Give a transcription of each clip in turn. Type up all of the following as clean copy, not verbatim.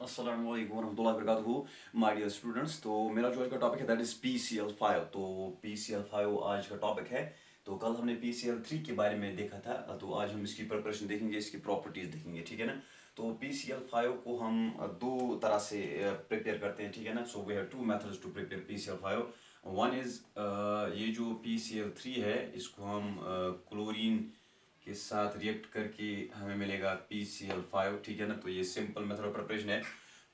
अस्सलाम वालेकुम वरहमतुल्लाहि वबरकातुहू माय डियर स्टूडेंट्स। तो मेरा जो आज का टॉपिक है दैट इज़ PCL5। तो PCL5 आज का टॉपिक है। तो कल हमने PCL3 के बारे में देखा था, तो आज हम इसकी प्रिपरेशन देखेंगे, इसकी प्रॉपर्टीज़ देखेंगे, ठीक है ना। तो PCL5 को हम दो तरह से प्रिपेयर करते हैं, ठीक है ना। So we have two methods to prepare PCL5। One is ये जो PCL3 है इसको हम क्लोरीन के साथ रिएक्ट करके हमें मिलेगा PCL5, ठीक है ना। तो ये सिंपल मेथड ऑफ प्रिपरेशन है।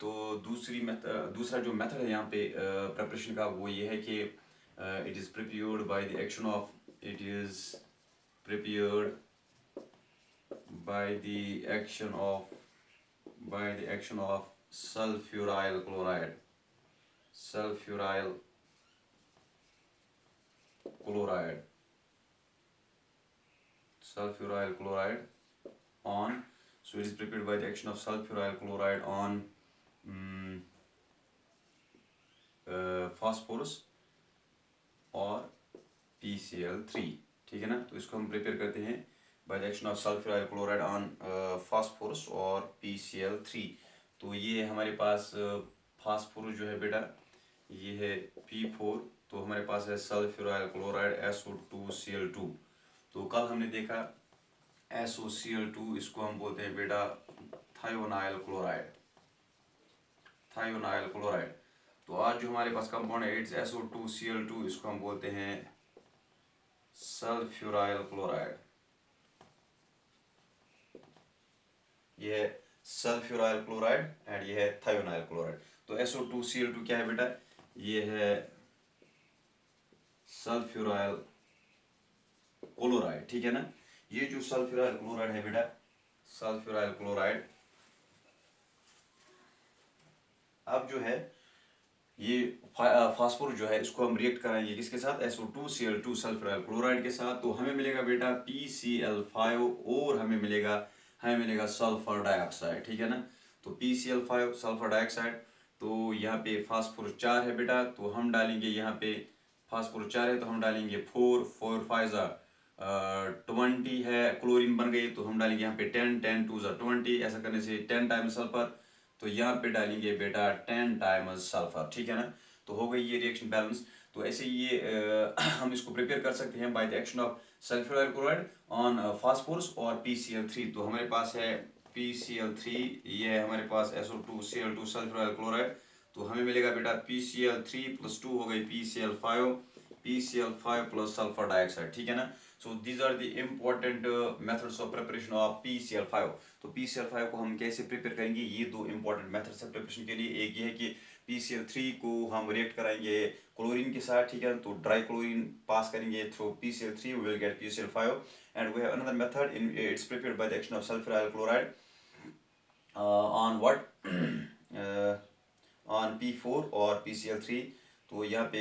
तो दूसरा जो मेथड है यहाँ पे प्रिपरेशन का वो ये है कि it is prepared by the action of it is prepared by the action of sulphuryl chloride sulphuryl chloride sulfuryl chloride on so it is prepared by the action of sulfuryl chloride on phosphorus और PCl3, ठीक है ना। तो इसको हम prepare करते हैं by the action of sulphuryl chloride on phosphorus और PCl3। तो ये हमारे पास फास्फोरस जो है बेटा ये है P4, तो हमारे पास है सल्फ्यूराइल क्लोराइड SO2Cl2। तो कल हमने देखा SOCl2, इसको हम बोलते हैं बेटा थायोनाइल क्लोराइड। तो आज जो हमारे पास कंपाउंड है इट्स SO2Cl2, इसको हम बोलते हैं सल्फ्यूराइल क्लोराइड। ये है सल्फ्यूराइल क्लोराइड एंड ये है थायोनाइल क्लोराइड। तो SO2Cl2 क्या है बेटा, ये है सल्फ्यूराइल क्लोराइड, ठीक है ना। ये जो सल्फ्यूराइल क्लोराइड है बेटा, सल्फ्यूराइल क्लोराइड अब जो है ये फास्फोरस जो है इसको हम रिएक्ट कराएंगे किसके साथ, SO2Cl2 सल्फ्यूराइल क्लोराइड के साथ। तो हमें मिलेगा बेटा PCl5 और हमें मिलेगा सल्फर डाइऑक्साइड, ठीक है ना। तो PCl5 सल्फर डाइऑक्साइड। तो यहाँ पे फास्फोरस 4 है बेटा, तो हम डालेंगे यहाँ पे फास्फोरस 4 है तो हम डालेंगे 4 5 20 है, क्लोरीन बन गई तो हम डालेंगे यहाँ पे 10 2 20, ऐसा करने से 10 टाइम्स सल्फर। तो यहाँ पे डालेंगे बेटा 10 टाइम्स सल्फर, ठीक है ना। तो हो गई ये रिएक्शन बैलेंस। तो ऐसे ये हम इसको प्रिपेयर कर सकते हैं by the action of sulphuryl chloride on phosphorus और PCl3। तो हमारे पास है PCl3, ये है हमारे पास SO2Cl2 सल्फ्यूराइल क्लोराइड। तो हमें मिलेगा बेटा PCl3 + 2 हो गई PCl5 प्लस सल्फर डाइऑक्साइड, ठीक है ना। So these are the important methods of preparation of PCl5। तो PCl5 को हम कैसे प्रिपेयर करेंगे, ये दो इंपॉर्टेंट मेथड्स है प्रिपरेशन के लिए। एक ये है कि PCl3 को हम रिएक्ट कराएंगे क्लोरीन के साथ, ठीक है। तो ड्राई क्लोरीन पास करेंगे through PCl3, we will get PCl5। and we have another method in it's prepared by the action of sulfuryl chloride on what on P4 और PCl3। तो यहाँ पे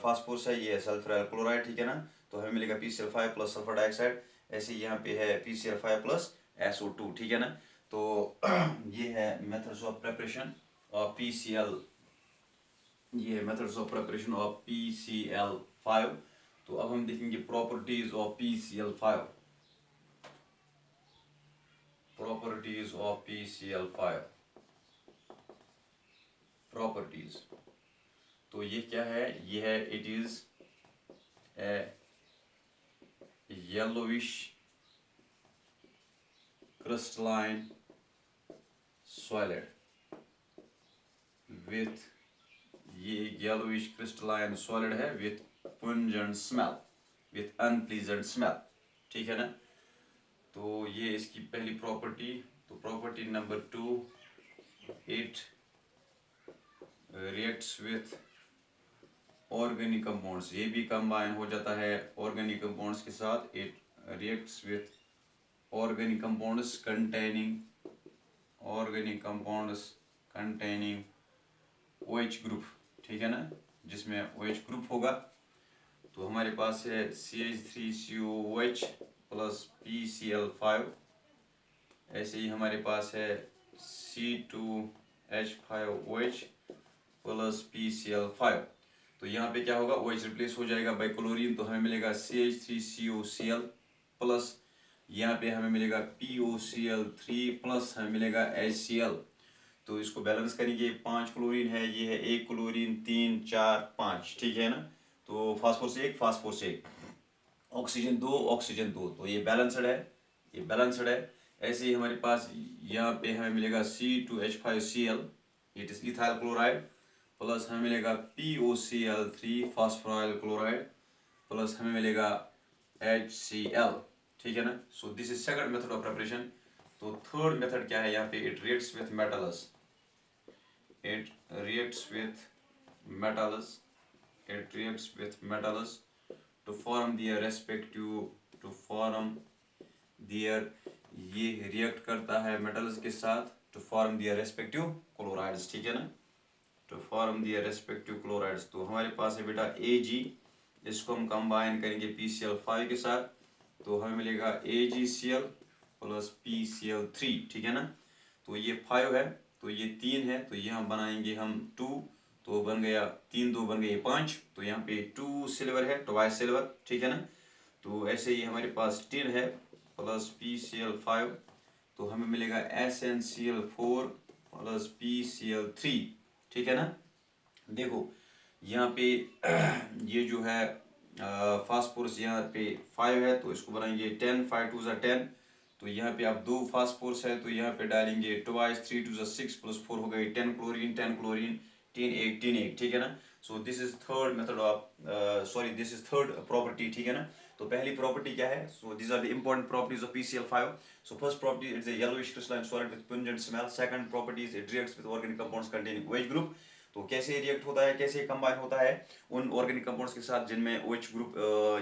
फास्फोरस है, ये है सल्फ्यूराइल क्लोराइड, ठीक है ना। तो हमें मिलेगा PCl5 प्लस सल्फर डाइऑक्साइड। ऐसे यहाँ पे है PCl5 प्लस SO2, ठीक है ना। तो ये है methods of preparation of PCl, ये है methods of preparation of PCl5। तो अब हम देखेंगे properties of PCl5। Properties of PCl5, properties. तो ये क्या है, ये है it is a yellowish crystalline solid with, ये येलोविश क्रिस्टलाइन सॉलिड है with pungent smell, with unpleasant smell, ठीक है ना। तो ये इसकी पहली प्रॉपर्टी। तो property number 2, it reacts with organic compounds, ये भी कंबाइन हो जाता है ऑर्गेनिक कंपाउंड्स के साथ। It reacts with organic compounds containing OH group, ठीक है ना, जिसमें OH ग्रुप होगा। तो हमारे पास है CH3COOH प्लस PCl5। ऐसे ही हमारे पास है C2H5OH प्लस PCl5। तो यहाँ पे क्या होगा, OH रिप्लेस हो जाएगा बाय क्लोरीन, तो हमें मिलेगा CH3COCl प्लस यहाँ पे हमें मिलेगा POCl3 प्लस हमें मिलेगा HCl। तो इसको बैलेंस करेंगे, 5 क्लोरीन है, ये है 1 क्लोरीन, 3 4 5, ठीक है ना। तो फास्फोरस 1 फास्फोरस 1, ऑक्सीजन 2 ऑक्सीजन 2, तो ये बैलेंसड है, ये बैलेंसड है। ऐसे ही हमारे पास यहाँ पे हमें मिलेगा C2H5Cl, it is ethyl chloride, plus हमें मिलेगा POCl3 फास्फोराइल क्लोराइड, प्लस हमें मिलेगा HCl, ठीक है ना। So this is second method of preparation. तो थर्ड मेथड क्या है यहाँ पे, it reacts with metals, it reacts with metals, it reacts with metals to form their respective, to form their, ये रिएक्ट करता है मेटल्स के साथ to form their respective chlorides, ठीक है ना, to form their respective chlorides. तो हमारे पास है बेटा Ag, इसको हम कंबाइन करेंगे PCl5 के साथ, तो हमें मिलेगा AgCl प्लस PCl3, ठीक है ना। तो ये 5 है, तो ये 3 है, तो ये हम बनाएंगे हम 2, तो बन गया 3 2 बन गए 5, तो यहाँ पे 2 सिल्वर है, ट्वाइस सिल्वर, ठीक है ना। तो ऐसे ही हमारे पास टिन है प्लस PCl5, तो हमें मिलेगा SnCl4 प्लस PCl3, ठीक है ना। देखो यहाँ पे ये जो है फास्फोरस यहाँ पे 5 है, तो इसको बनाएंगे 10, 5 2 10, तो यहाँ पे आप 2 फास्फोरस है, तो यहाँ पे डालेंगे ट्वाइस 3 2 6 प्लस 4 हो गई 10 क्लोरीन, 10 क्लोरीन, टीन एक, टीन एक, ठीक है ना। So this is third method of, sorry this is third property, ठीक है ना। तो पहली प्रॉपर्टी क्या है, so these are the important properties of PCl5। So first property, it's a yellowish crystalline solid with pungent smell. Second property is it reacts with organic compounds containing OH group। तो कैसे react होता है, कैसे combine होता है उन organic compounds के साथ जिनमें OH ग्रुप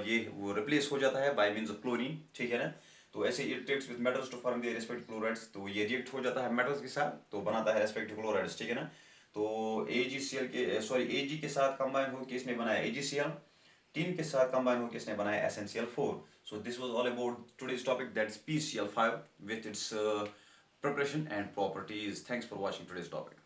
ये वो रिप्लेस हो जाता है बाय मींस ऑफ क्लोरीन, ठीक है ना। तो ऐसे it reacts with metals to form the respective chlorides, तो ये रिएक्ट हो जाता है मेटल्स के साथ, तो बनाता है रेस्पेक्टिव क्लोराइड्स, ठीक है ना। तो AgCl के सॉरी Ag के साथ कंबाइन होकर इसने बनाया AgCl, टीन के साथ कंबाइन होकर इसने बनाया SnCl4। So this was all about today's topic, that is PCl5 with its preparation and properties. Thanks for watching today's topic.